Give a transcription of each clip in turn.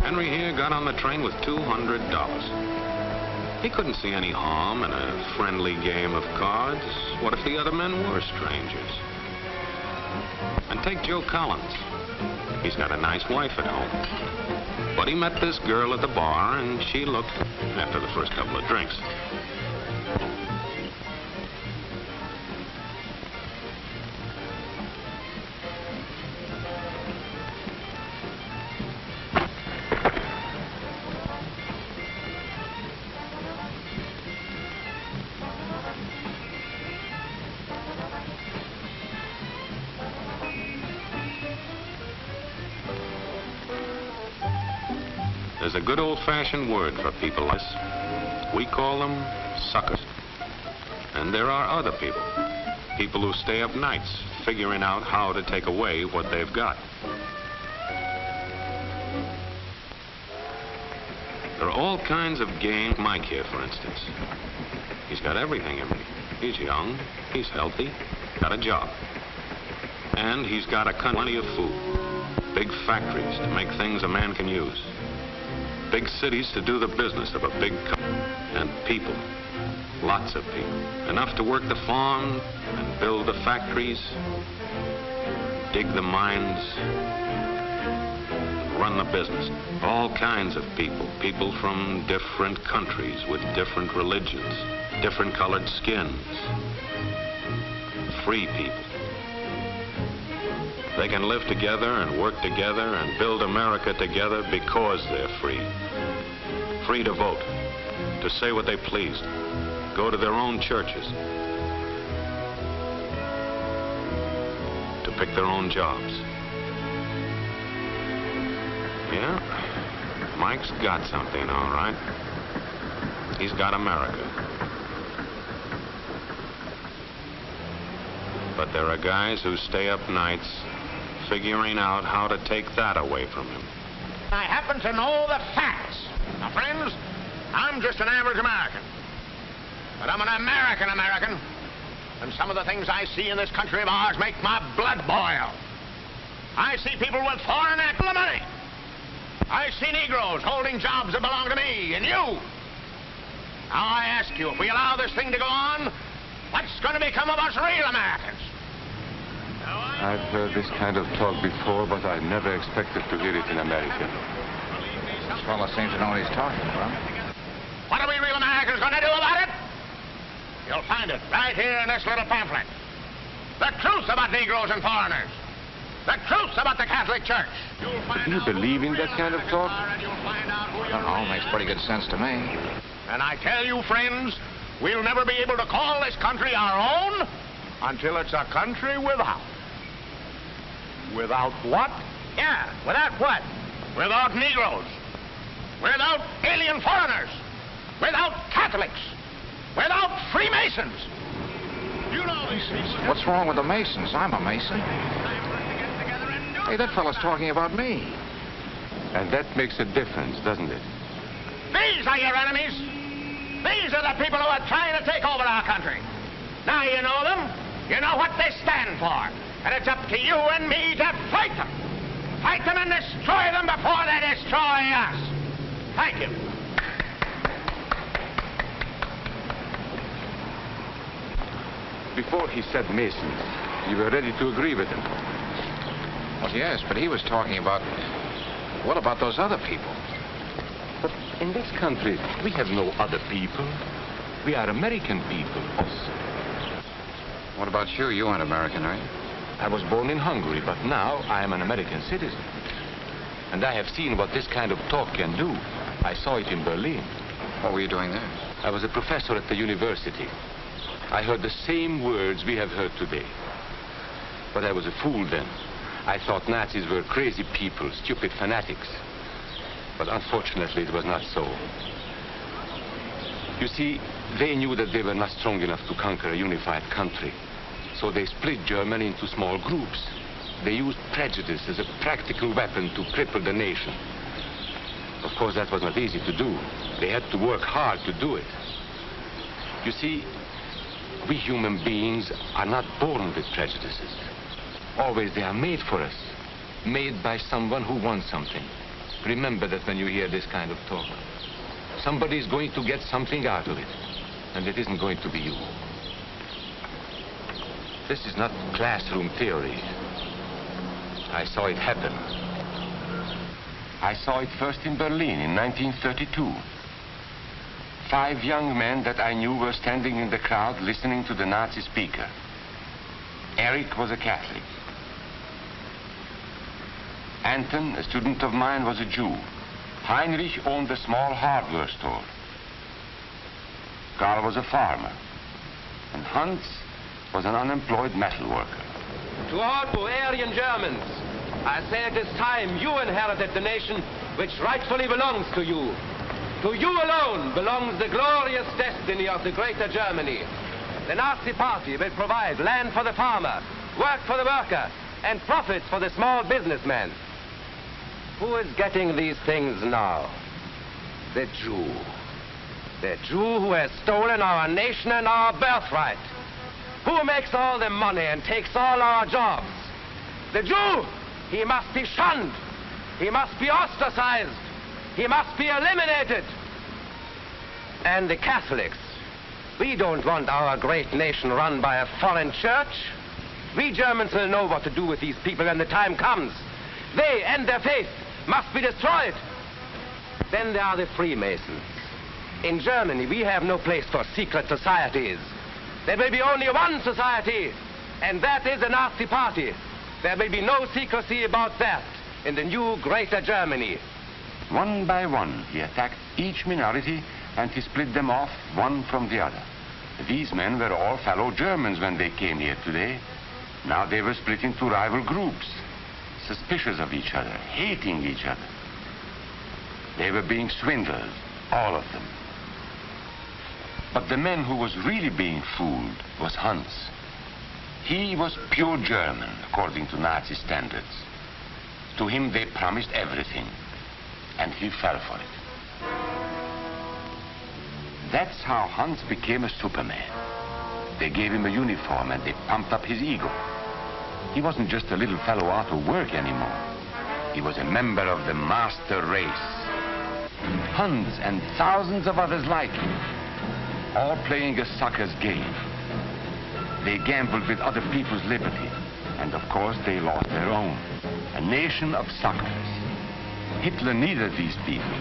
Henry here got on the train with $200. He couldn't see any harm in a friendly game of cards. What if the other men were strangers? And take Joe Collins. He's got a nice wife at home. But he met this girl at the bar, and she looked, after the first couple of drinks. There's a good old-fashioned word for people like this. We call them suckers. And there are other people. People who stay up nights figuring out how to take away what they've got. There are all kinds of games. Mike here, for instance. He's got everything in me. He's young, he's healthy, got a job. And he's got plenty of food. Big factories to make things a man can use. Big cities to do the business of a big company. And people. Lots of people. Enough to work the farm and build the factories, dig the mines, run the business. All kinds of people. People from different countries with different religions, different colored skins. Free people. They can live together and work together and build America together because they're free. Free to vote, to say what they please, go to their own churches, to pick their own jobs. Yeah, Mike's got something, all right. He's got America. But there are guys who stay up nights figuring out how to take that away from him. I happen to know the facts. Now, friends, I'm just an average American. But I'm an American. And some of the things I see in this country of ours make my blood boil. I see people with foreign money. I see Negroes holding jobs that belong to me and you. Now, I ask you, if we allow this thing to go on, what's going to become of us real Americans? I've heard this kind of talk before, but I never expected to hear it in America. This fellow seems to know what he's talking about. What are we real Americans going to do about it? You'll find it right here in this little pamphlet. The truth about Negroes and foreigners. The truth about the Catholic Church. Do you believe in that kind of talk? I don't know, makes pretty good sense to me. And I tell you, friends, we'll never be able to call this country our own until it's a country without. Without what? Yeah, without what? Without Negroes. Without alien foreigners. Without Catholics. Without Freemasons. You know these things. What's wrong with the Masons? I'm a Mason. Hey, that fellow's talking about me. And that makes a difference, doesn't it? These are your enemies. These are the people who are trying to take over our country. Now you know them. You know what they stand for. And it's up to you and me to fight them. Fight them and destroy them before they destroy us. Thank you. Before he said Masons, you were ready to agree with him. Well, yes, but he was talking about... What about those other people? But in this country, we have no other people. We are American people. What about you? You aren't American, are you? I was born in Hungary, but now I am an American citizen. And I have seen what this kind of talk can do. I saw it in Berlin. What were you doing there? I was a professor at the university. I heard the same words we have heard today. But I was a fool then. I thought Nazis were crazy people, stupid fanatics. But unfortunately, it was not so. You see, they knew that they were not strong enough to conquer a unified country. So they split Germany into small groups. They used prejudice as a practical weapon to cripple the nation. Of course, that was not easy to do. They had to work hard to do it. You see, we human beings are not born with prejudices. Always they are made for us, made by someone who wants something. Remember that when you hear this kind of talk. Somebody is going to get something out of it, and it isn't going to be you. This is not classroom theory. I saw it happen. I saw it first in Berlin in 1932. 5 young men that I knew were standing in the crowd listening to the Nazi speaker. Eric was a Catholic. Anton, a student of mine, was a Jew. Heinrich owned a small hardware store. Karl was a farmer. And Hans was an unemployed metal worker. To all Bavarian Germans, I say it is time you inherited the nation which rightfully belongs to you. To you alone belongs the glorious destiny of the greater Germany. The Nazi Party will provide land for the farmer, work for the worker, and profits for the small businessman. Who is getting these things now? The Jew. The Jew who has stolen our nation and our birthright. Who makes all the money and takes all our jobs? The Jew! He must be shunned. He must be ostracized. He must be eliminated. And the Catholics. We don't want our great nation run by a foreign church. We Germans will know what to do with these people when the time comes. They and their faith must be destroyed. Then there are the Freemasons. In Germany, we have no place for secret societies. There will be only one society, and that is the Nazi Party. There will be no secrecy about that in the new greater Germany. One by one, he attacked each minority and he split them off one from the other. These men were all fellow Germans when they came here today. Now they were split into rival groups, suspicious of each other, hating each other. They were being swindled, all of them. But the man who was really being fooled was Hans. He was pure German, according to Nazi standards. To him they promised everything, and he fell for it. That's how Hans became a Superman. They gave him a uniform and they pumped up his ego. He wasn't just a little fellow out of work anymore. He was a member of the master race. Hans and thousands of others like him, all playing a sucker's game. They gambled with other people's liberty, and of course they lost their own. A nation of suckers. Hitler needed these people.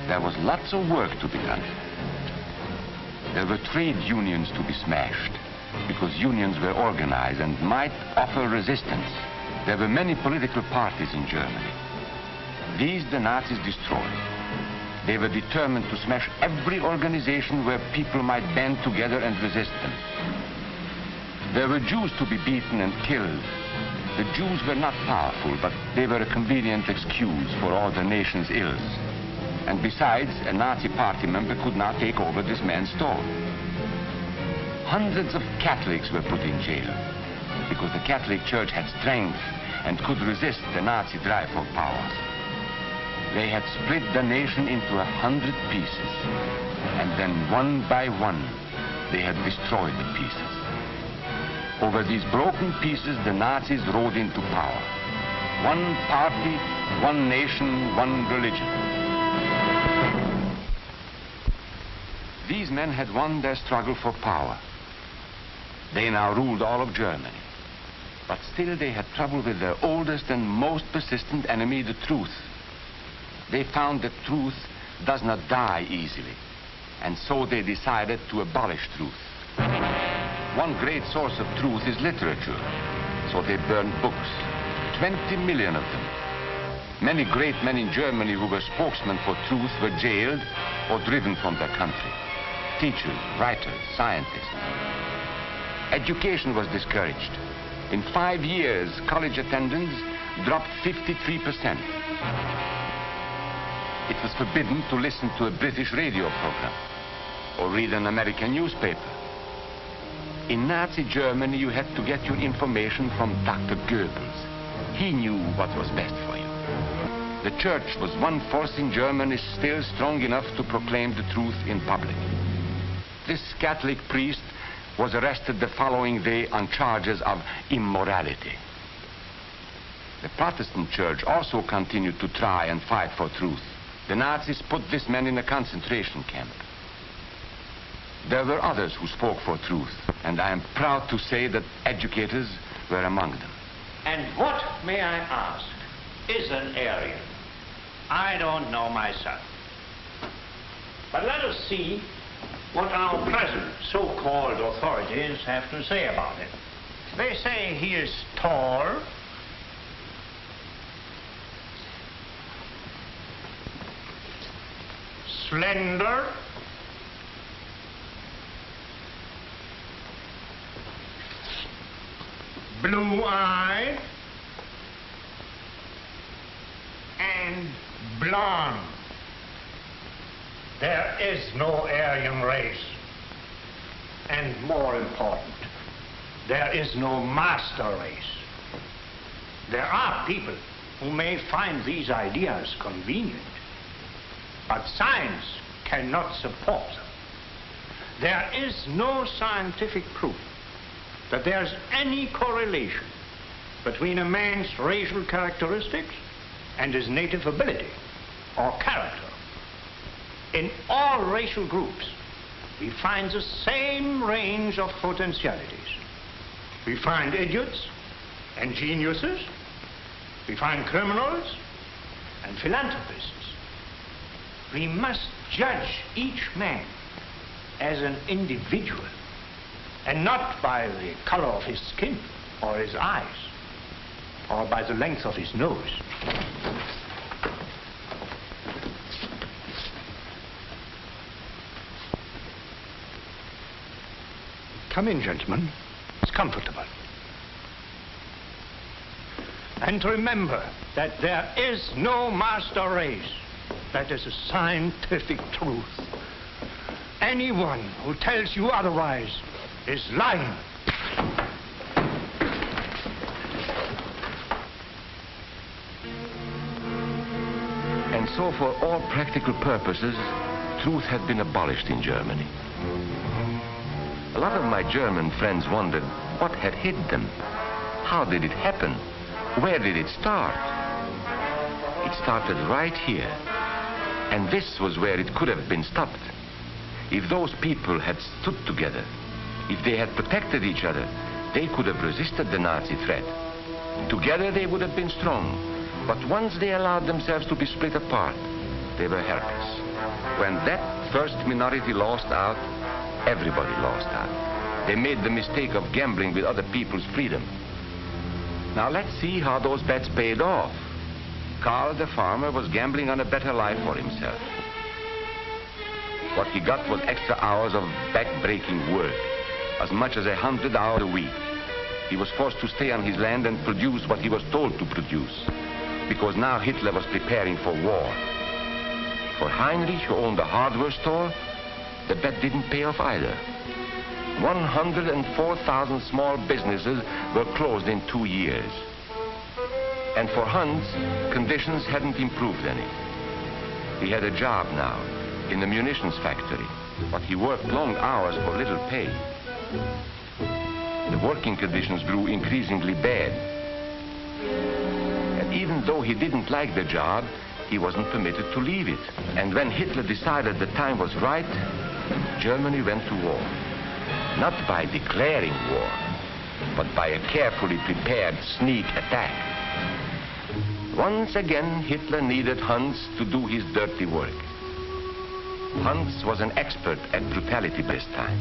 There was lots of work to be done. There were trade unions to be smashed, because unions were organized and might offer resistance. There were many political parties in Germany. These the Nazis destroyed. They were determined to smash every organization where people might band together and resist them. There were Jews to be beaten and killed. The Jews were not powerful, but they were a convenient excuse for all the nation's ills. And besides, a Nazi party member could not take over this man's store. Hundreds of Catholics were put in jail because the Catholic Church had strength and could resist the Nazi drive for power. They had split the nation into 100 pieces, and then one by one, they had destroyed the pieces. Over these broken pieces, the Nazis rode into power. One party, one nation, one religion. These men had won their struggle for power. They now ruled all of Germany. But still they had trouble with their oldest and most persistent enemy, the truth. They found that truth does not die easily, and so they decided to abolish truth. One great source of truth is literature, so they burned books, 20 million of them. Many great men in Germany who were spokesmen for truth were jailed or driven from their country. Teachers, writers, scientists. Education was discouraged. In 5 years, college attendance dropped 53%. It was forbidden to listen to a British radio program or read an American newspaper. In Nazi Germany, you had to get your information from Dr. Goebbels. He knew what was best for you. The church was one force in Germany still strong enough to proclaim the truth in public. This Catholic priest was arrested the following day on charges of immorality. The Protestant church also continued to try and fight for truth. The Nazis put this man in a concentration camp. There were others who spoke for truth, and I am proud to say that educators were among them. And what, may I ask, is an Aryan? I don't know myself. But let us see what our present so-called authorities have to say about it. They say he is tall, slender, blue-eyed, and blonde. There is no Aryan race. And more important, there is no master race. There are people who may find these ideas convenient, but science cannot support them. There is no scientific proof that there's any correlation between a man's racial characteristics and his native ability or character. In all racial groups, we find the same range of potentialities. We find idiots and geniuses. We find criminals and philanthropists. We must judge each man as an individual and not by the color of his skin or his eyes or by the length of his nose. Come in, gentlemen. It's comfortable. And remember that there is no master race. That is a scientific truth. Anyone who tells you otherwise is lying. And so for all practical purposes, truth had been abolished in Germany. A lot of my German friends wondered what had hit them. How did it happen? Where did it start? It started right here. And this was where it could have been stopped. If those people had stood together, if they had protected each other, they could have resisted the Nazi threat. Together they would have been strong. But once they allowed themselves to be split apart, they were helpless. When that first minority lost out, everybody lost out. They made the mistake of gambling with other people's freedom. Now let's see how those bets paid off. Karl the farmer was gambling on a better life for himself. What he got was extra hours of back-breaking work, as much as 100 hours a week. He was forced to stay on his land and produce what he was told to produce, because now Hitler was preparing for war. For Heinrich, who owned a hardware store, the bet didn't pay off either. 104,000 small businesses were closed in 2 years. And for Hans, conditions hadn't improved any. He had a job now in the munitions factory, but he worked long hours for little pay. The working conditions grew increasingly bad. And even though he didn't like the job, he wasn't permitted to leave it. And when Hitler decided the time was right, Germany went to war. Not by declaring war, but by a carefully prepared sneak attack. Once again, Hitler needed Hans to do his dirty work. Hans was an expert at brutality this time.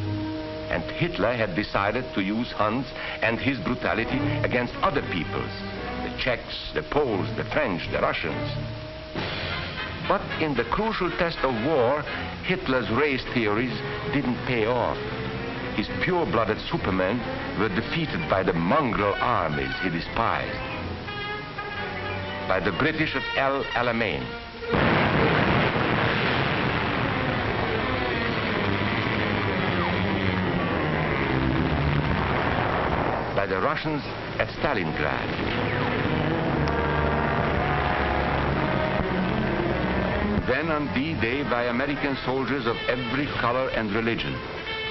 And Hitler had decided to use Hans and his brutality against other peoples. The Czechs, the Poles, the French, the Russians. But in the crucial test of war, Hitler's race theories didn't pay off. His pure-blooded supermen were defeated by the mongrel armies he despised. By the British of El Alamein. By the Russians at Stalingrad. then on D-Day by American soldiers of every color and religion,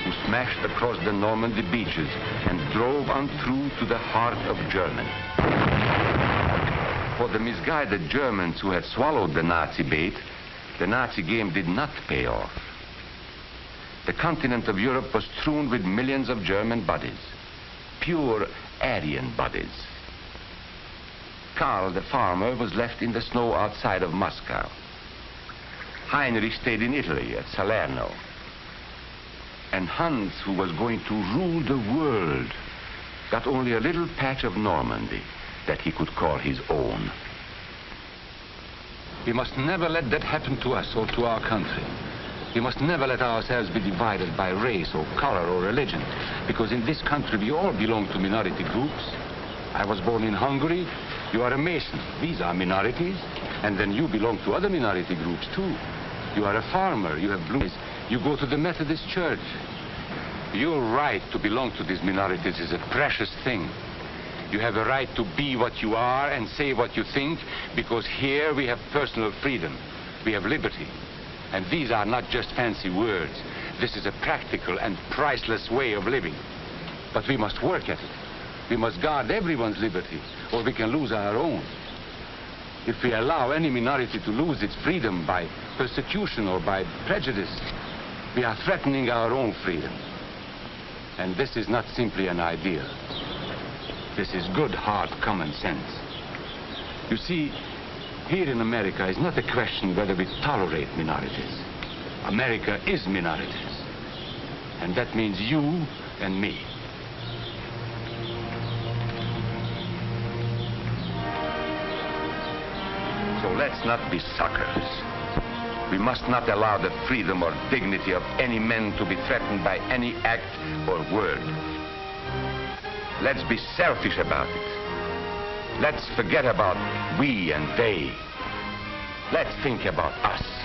who smashed across the Normandy beaches and drove on through to the heart of Germany. For the misguided Germans who had swallowed the Nazi bait, the Nazi game did not pay off. The continent of Europe was strewn with millions of German bodies, pure Aryan bodies. Karl, the farmer, was left in the snow outside of Moscow. Heinrich stayed in Italy at Salerno. And Hans, who was going to rule the world, got only a little patch of Normandy that he could call his own. We must never let that happen to us or to our country. We must never let ourselves be divided by race or color or religion, because in this country we all belong to minority groups. I was born in Hungary. You are a Mason. These are minorities. And then you belong to other minority groups too. You are a farmer. You have blue eyes. You go to the Methodist Church. Your right to belong to these minorities is a precious thing. You have a right to be what you are and say what you think, because here we have personal freedom. We have liberty. And these are not just fancy words. This is a practical and priceless way of living. But we must work at it. We must guard everyone's liberty, or we can lose our own. If we allow any minority to lose its freedom by persecution or by prejudice, we are threatening our own freedom. And this is not simply an idea. This is good, hard common sense. You see, here in America is not a question whether we tolerate minorities. America is minorities. And that means you and me. So let's not be suckers. We must not allow the freedom or dignity of any man to be threatened by any act or word. Let's be selfish about it. Let's forget about we and they. Let's think about us.